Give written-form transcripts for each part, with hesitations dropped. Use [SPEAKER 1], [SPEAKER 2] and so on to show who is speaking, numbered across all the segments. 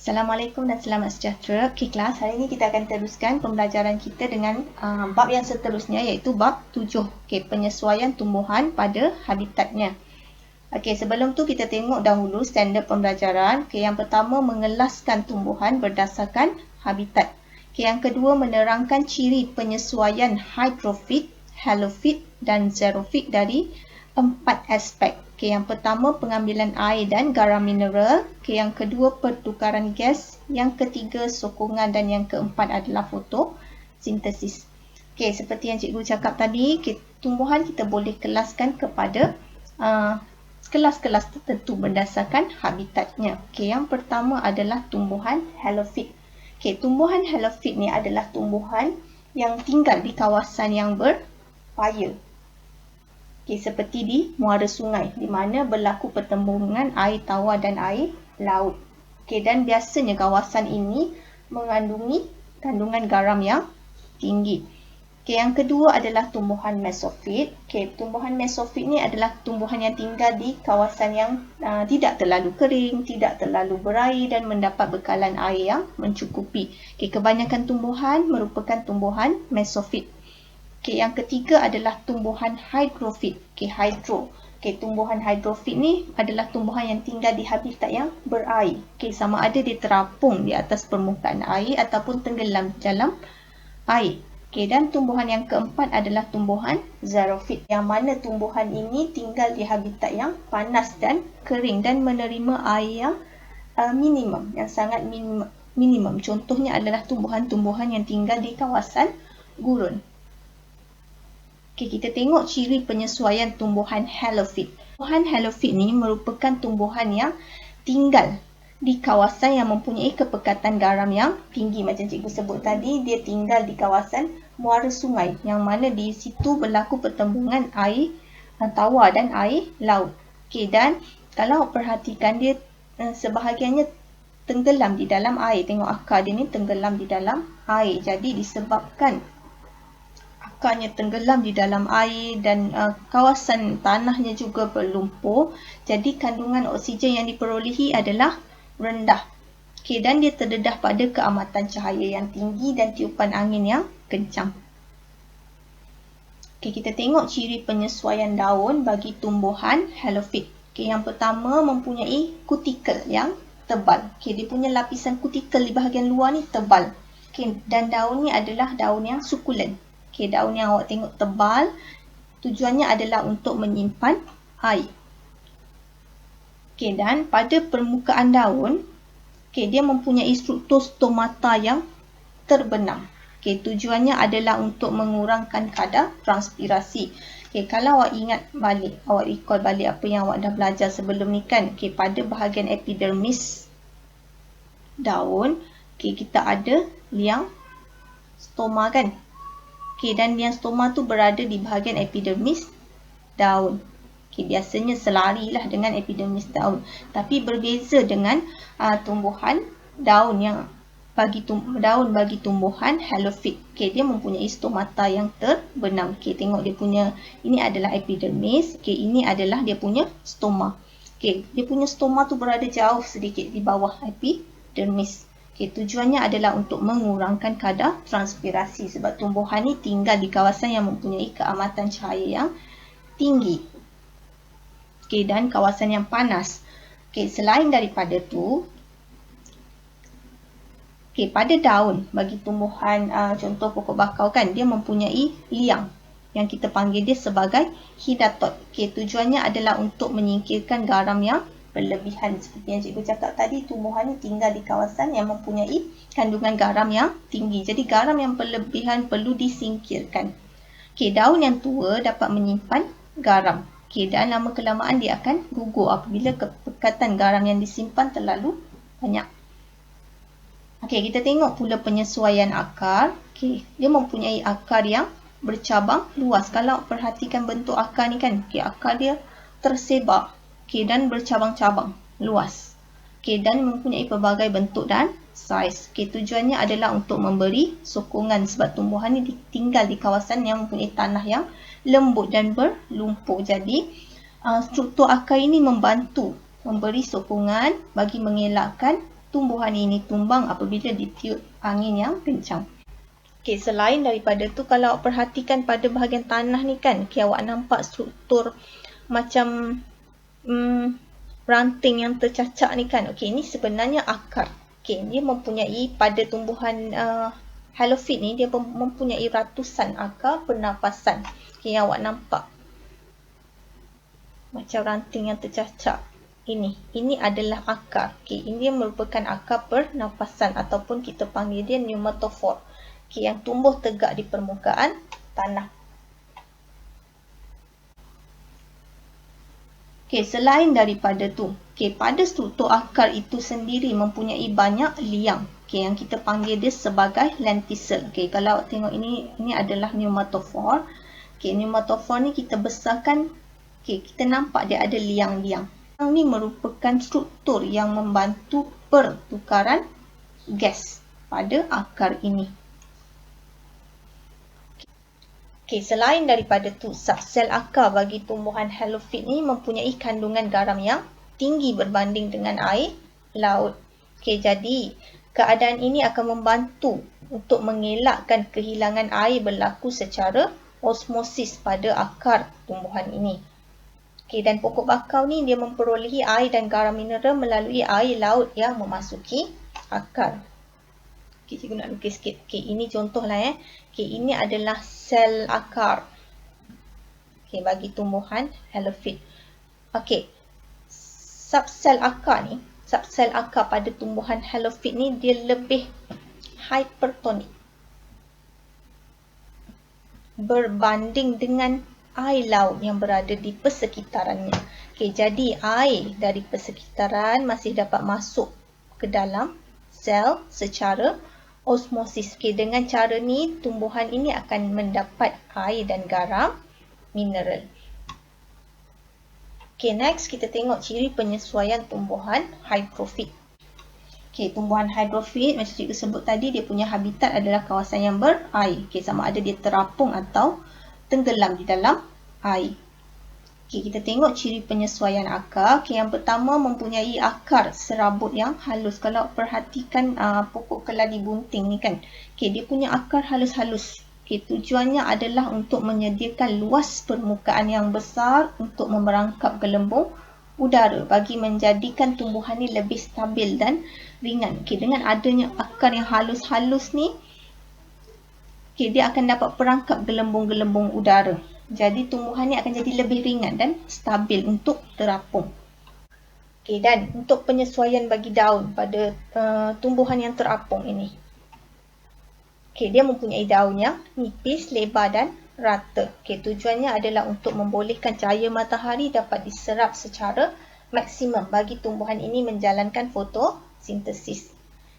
[SPEAKER 1] Assalamualaikum dan selamat sejahtera. Okay, kelas, hari ini kita akan teruskan pembelajaran kita dengan bab yang seterusnya, iaitu bab 7. Okay, penyesuaian tumbuhan pada habitatnya. Okay, sebelum tu kita tengok dahulu standard pembelajaran. Okay, yang pertama, mengelaskan tumbuhan berdasarkan habitat. Okay, yang kedua, menerangkan ciri penyesuaian hydrofit, halofit dan xerofit dari 4 aspek. Okay, yang pertama, pengambilan air dan garam mineral. Okay, yang kedua, pertukaran gas. Yang ketiga, sokongan. Dan yang keempat adalah fotosintesis. Okay, seperti yang cikgu cakap tadi, tumbuhan kita boleh kelaskan kepada kelas-kelas tertentu berdasarkan habitatnya. Okay, yang pertama adalah tumbuhan halofit. Okay, tumbuhan halofit ni adalah tumbuhan yang tinggal di kawasan yang berpaya. Okay, seperti di muara sungai, di mana berlaku pertembungan air tawar dan air laut. Okay, dan biasanya kawasan ini mengandungi kandungan garam yang tinggi. Okay, yang kedua adalah tumbuhan mesofit. Okay, tumbuhan mesofit ni adalah tumbuhan yang tinggal di kawasan yang tidak terlalu kering, tidak terlalu berair dan mendapat bekalan air yang mencukupi. Okay, kebanyakan tumbuhan merupakan tumbuhan mesofit. Okay, yang ketiga adalah tumbuhan hydrofit. Okay, hydro. Okay, tumbuhan hydrofit ni adalah tumbuhan yang tinggal di habitat yang berair. Okay, sama ada dia terapung di atas permukaan air ataupun tenggelam dalam air. Okay, dan tumbuhan yang keempat adalah tumbuhan xerofit, yang mana tumbuhan ini tinggal di habitat yang panas dan kering dan menerima air yang minimum, yang sangat minimum. Contohnya adalah tumbuhan-tumbuhan yang tinggal di kawasan gurun. Okay, kita tengok ciri penyesuaian tumbuhan halofit. Tumbuhan halofit ni merupakan tumbuhan yang tinggal di kawasan yang mempunyai kepekatan garam yang tinggi. Macam cikgu sebut tadi, dia tinggal di kawasan muara sungai, yang mana di situ berlaku pertembungan air tawar dan air laut. Okay, dan kalau perhatikan, dia sebahagiannya tenggelam di dalam air. Tengok akar dia ni tenggelam di dalam air. Jadi disebabkan akarnya tenggelam di dalam air dan kawasan tanahnya juga berlumpur, jadi kandungan oksigen yang diperolehi adalah rendah. Okay, dan dia terdedah pada keamatan cahaya yang tinggi dan tiupan angin yang kencang. Okay, kita tengok ciri penyesuaian daun bagi tumbuhan halofit. Okay, yang pertama, mempunyai kutikel yang tebal. Okay, dia punya lapisan kutikel di bahagian luar ni tebal. Okay, dan daun ni adalah daun yang sukulen. Okay, daun yang awak tengok tebal, tujuannya adalah untuk menyimpan air. Okay, dan pada permukaan daun, okay, dia mempunyai struktur stomata yang terbenam. Okay, tujuannya adalah untuk mengurangkan kadar transpirasi. Okay, kalau awak ingat balik, awak recall balik apa yang awak dah belajar sebelum ni kan. Okay, pada bahagian epidermis daun, okay, kita ada liang stoma kan. Okay, dan liang stoma tu berada di bahagian epidermis daun. Okay, biasanya selari lah dengan epidermis daun. Tapi berbeza dengan tumbuhan daun yang daun bagi tumbuhan halofit. Okay, dia mempunyai stomata yang terbenam. Okay, tengok dia punya, ini adalah epidermis. Okay, ini adalah dia punya stoma. Okay, dia punya stoma tu berada jauh sedikit di bawah epidermis. Okay, tujuannya adalah untuk mengurangkan kadar transpirasi sebab tumbuhan ni tinggal di kawasan yang mempunyai keamatan cahaya yang tinggi. Okay, dan kawasan yang panas. Okay, selain daripada tu, okay, pada daun bagi tumbuhan contoh pokok bakau kan, dia mempunyai liang yang kita panggil dia sebagai hidatot. Okay, tujuannya adalah untuk menyingkirkan garam yang berlebihan. Seperti yang cikgu cakap tadi, tumbuhan ni tinggal di kawasan yang mempunyai kandungan garam yang tinggi. Jadi garam yang berlebihan perlu disingkirkan. Okay, daun yang tua dapat menyimpan garam. Okay, dan lama kelamaan dia akan gugur apabila kepekatan garam yang disimpan terlalu banyak. Okay, kita tengok pula penyesuaian akar. Okay, dia mempunyai akar yang bercabang luas. Kalau perhatikan bentuk akar ni kan, okay, akar dia tersebar. Okay, dan bercabang-cabang luas. Okay, dan mempunyai pelbagai bentuk dan saiz. Okay, tujuannya adalah untuk memberi sokongan sebab tumbuhan ni tinggal di kawasan yang mempunyai tanah yang lembut dan berlumpur. Jadi, struktur akar ini membantu memberi sokongan bagi mengelakkan tumbuhan ini tumbang apabila ditiup angin yang kencang. Okey, selain daripada tu, kalau awak perhatikan pada bahagian tanah ni kan, awak nampak struktur macam ranting yang tercacak ni kan. Okey, ini sebenarnya akar. Okey, dia mempunyai pada tumbuhan halofit ni, dia mempunyai ratusan akar pernafasan. Okey, awak nampak macam ranting yang tercacak. Ini adalah akar. Okey, ini merupakan akar pernafasan ataupun kita panggil dia pneumatophore. Okey, yang tumbuh tegak di permukaan tanah. Okey, selain daripada tu, pada struktur akar itu sendiri mempunyai banyak liang. Okey, yang kita panggil dia sebagai lenticel. Okey, kalau awak tengok ini adalah pneumatophore. Okey, pneumatophore ni kita besarkan. Okey, kita nampak dia ada liang-liang. Liang ni merupakan struktur yang membantu pertukaran gas pada akar ini. Okey, selain daripada tu, subsel akar bagi tumbuhan halofit ni mempunyai kandungan garam yang tinggi berbanding dengan air laut. Okey, jadi keadaan ini akan membantu untuk mengelakkan kehilangan air berlaku secara osmosis pada akar tumbuhan ini. Okey, dan pokok bakau ni dia memperolehi air dan garam mineral melalui air laut yang memasuki akar. Okey, cikgu nak lukis sikit. Okey, ini contohlah Okey, ini adalah sel akar. Okey, bagi tumbuhan halofit. Okey, subsel akar pada tumbuhan halofit ni dia lebih hypertonik berbanding dengan air laut yang berada di persekitarannya. Okey, jadi air dari persekitaran masih dapat masuk ke dalam sel secara osmosis. Okey, dengan cara ni tumbuhan ini akan mendapat air dan garam mineral. Okey, next kita tengok ciri penyesuaian tumbuhan hydrofit. Okey, tumbuhan hydrofit macam cikgu sebut tadi, dia punya habitat adalah kawasan yang berair. Okey, sama ada dia terapung atau tenggelam di dalam air. Okey, kita tengok ciri penyesuaian akar. Okey, yang pertama mempunyai akar serabut yang halus. Kalau perhatikan pokok keladi bunting ni kan. Okey, dia punya akar halus-halus. Okey, tujuannya adalah untuk menyediakan luas permukaan yang besar untuk memerangkap gelembung udara bagi menjadikan tumbuhan ni lebih stabil dan ringan. Okey, dengan adanya akar yang halus-halus ni, okey, dia akan dapat perangkap gelembung-gelembung udara. Jadi tumbuhan ni akan jadi lebih ringan dan stabil untuk terapung. Okey, dan untuk penyesuaian bagi daun pada tumbuhan yang terapung ini. Okey, dia mempunyai daun yang nipis, lebar dan rata. Okey, tujuannya adalah untuk membolehkan cahaya matahari dapat diserap secara maksimum bagi tumbuhan ini menjalankan fotosintesis.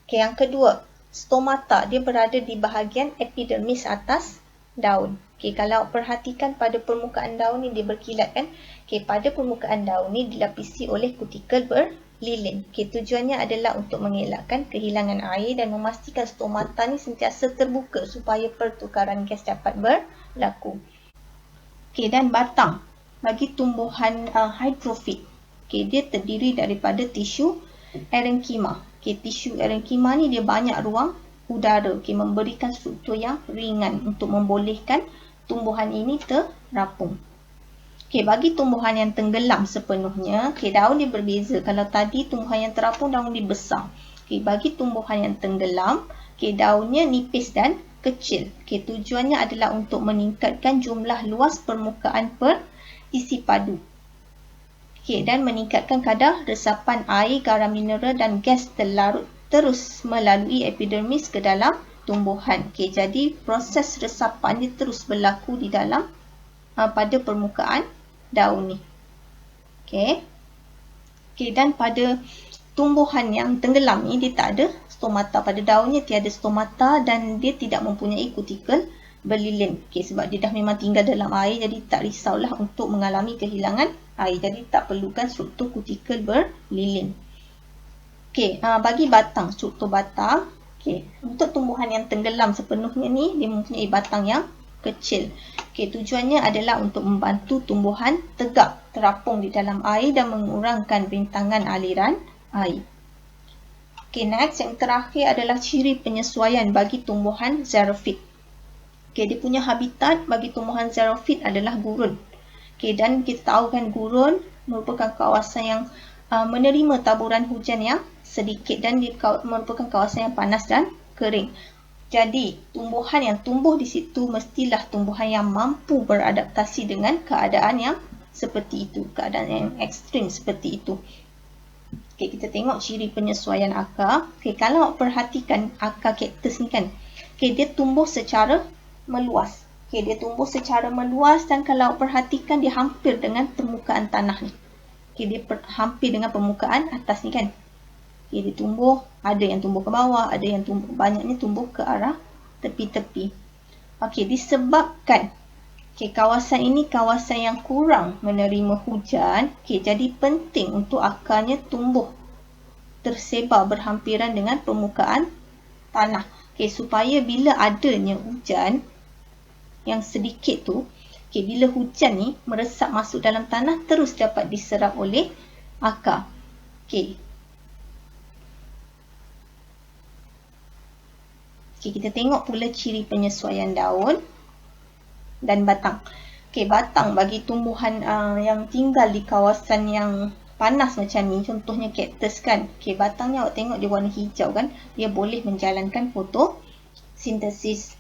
[SPEAKER 1] Okey, yang kedua, stomata, dia berada di bahagian epidermis atas daun. Okey, kalau perhatikan pada permukaan daun ni dia berkilat kan. Okey, pada permukaan daun ni dilapisi oleh kutikel berlilin. Okey, tujuannya adalah untuk mengelakkan kehilangan air dan memastikan stomata ni sentiasa terbuka supaya pertukaran gas dapat berlaku. Okey, dan batang bagi tumbuhan hydrofit. Okey, dia terdiri daripada tisu erenkima. Okey, tisu erenkima ni dia banyak ruang udara. Okey, memberikan struktur yang ringan untuk membolehkan tumbuhan ini terapung. Okey, bagi tumbuhan yang tenggelam sepenuhnya, okey, daun dia berbeza. Kalau tadi tumbuhan yang terapung daun dia besar. Okey, bagi tumbuhan yang tenggelam, okey, daunnya nipis dan kecil. Okey, tujuannya adalah untuk meningkatkan jumlah luas permukaan perisi padu. Okey, dan meningkatkan kadar resapan air, garam mineral dan gas terlarut terus melalui epidermis ke dalam tumbuhan. Okey, jadi proses resapan dia terus berlaku di dalam pada permukaan daun ni. Okey. Okey, dan pada tumbuhan yang tenggelam ni dia tak ada stomata. Pada daunnya tiada stomata dan dia tidak mempunyai kutikel berlilin. Okey, sebab dia dah memang tinggal dalam air, jadi tak risaulah untuk mengalami kehilangan air. Jadi tak perlukan struktur kutikel berlilin. Okey, bagi batang, struktur batang. Okey, untuk tumbuhan yang tenggelam sepenuhnya ni, dia mempunyai batang yang kecil. Okey, tujuannya adalah untuk membantu tumbuhan tegak terapung di dalam air dan mengurangkan rintangan aliran air. Okay, next yang terakhir adalah ciri penyesuaian bagi tumbuhan xerophyte. Okay, dia punya habitat bagi tumbuhan xerophyte adalah gurun. Okay, dan kita tahu kan gurun merupakan kawasan yang menerima taburan hujan yang sedikit dan dia merupakan kawasan yang panas dan kering. Jadi, tumbuhan yang tumbuh di situ mestilah tumbuhan yang mampu beradaptasi dengan keadaan yang seperti itu, keadaan yang ekstrim seperti itu. Okay, kita tengok ciri penyesuaian akar. Okay, kalau perhatikan akar kaktus ni kan, okay, dia tumbuh secara meluas. Okay, dia tumbuh secara meluas dan kalau perhatikan dia hampir dengan permukaan tanah ni. Okay, dia hampir dengan permukaan atas ni kan. Okay, dia tumbuh, ada yang tumbuh ke bawah, ada yang tumbuh, banyaknya tumbuh ke arah tepi-tepi. Okay, disebabkan kawasan ini kawasan yang kurang menerima hujan, jadi penting untuk akarnya tumbuh tersebar berhampiran dengan permukaan tanah. Supaya bila adanya hujan yang sedikit tu, bila hujan ni meresap masuk dalam tanah, terus dapat diserap oleh akar. Kita tengok pula ciri penyesuaian daun dan batang. Batang bagi tumbuhan yang tinggal di kawasan yang panas macam ni, contohnya kaktus kan. Batangnya awak tengok dia warna hijau kan. Dia boleh menjalankan fotosintesis.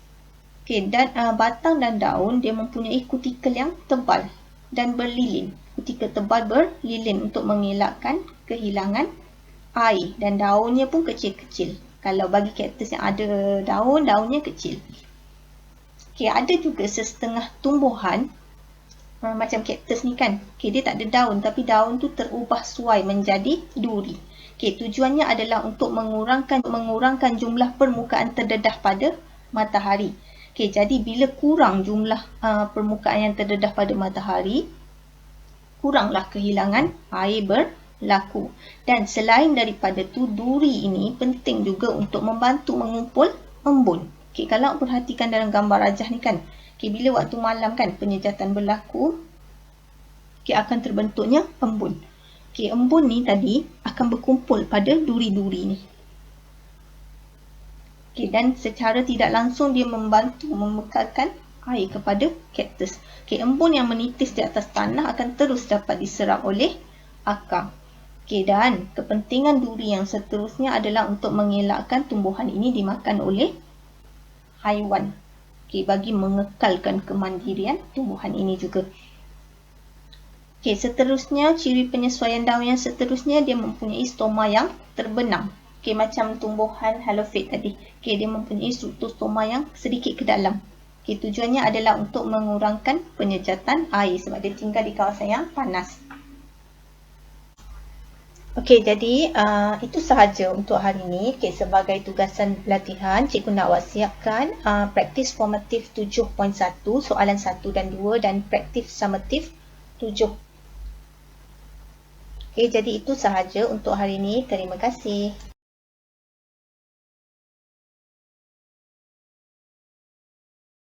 [SPEAKER 1] Dan batang dan daun dia mempunyai kutikel yang tebal dan berlilin. Kutikel tebal berlilin untuk mengelakkan kehilangan air dan daunnya pun kecil-kecil. Kalau bagi kaktus yang ada daun, daunnya kecil. Ada juga setengah tumbuhan macam kaktus ni kan. Dia tak ada daun tapi daun tu terubah suai menjadi duri. Tujuannya adalah untuk mengurangkan jumlah permukaan terdedah pada matahari. Jadi bila kurang jumlah permukaan yang terdedah pada matahari, kuranglah kehilangan air berlaku. Dan selain daripada tu, duri ini penting juga untuk membantu mengumpul embun. Kalau perhatikan dalam gambar rajah ni kan, bila waktu malam kan penyejatan berlaku, akan terbentuknya embun. Embun ni tadi akan berkumpul pada duri-duri ni. Dan secara tidak langsung dia membantu membekalkan air kepada kaktus. Embun yang menitis di atas tanah akan terus dapat diserap oleh akar. Dan kepentingan duri yang seterusnya adalah untuk mengelakkan tumbuhan ini dimakan oleh haiwan. Bagi mengekalkan kemandirian tumbuhan ini juga. Seterusnya, ciri penyesuaian daun yang seterusnya, dia mempunyai stoma yang terbenam. Macam tumbuhan halophyte tadi. Dia mempunyai struktur stoma yang sedikit ke dalam. Tujuannya adalah untuk mengurangkan penyejatan air sebab dia tinggal di kawasan yang panas. Jadi itu sahaja untuk hari ini. Sebagai tugasan latihan, cikgu nak awak siapkan praktis formatif 7.1, soalan 1 dan 2 dan praktis summatif 7. Jadi itu sahaja untuk hari ini. Terima kasih.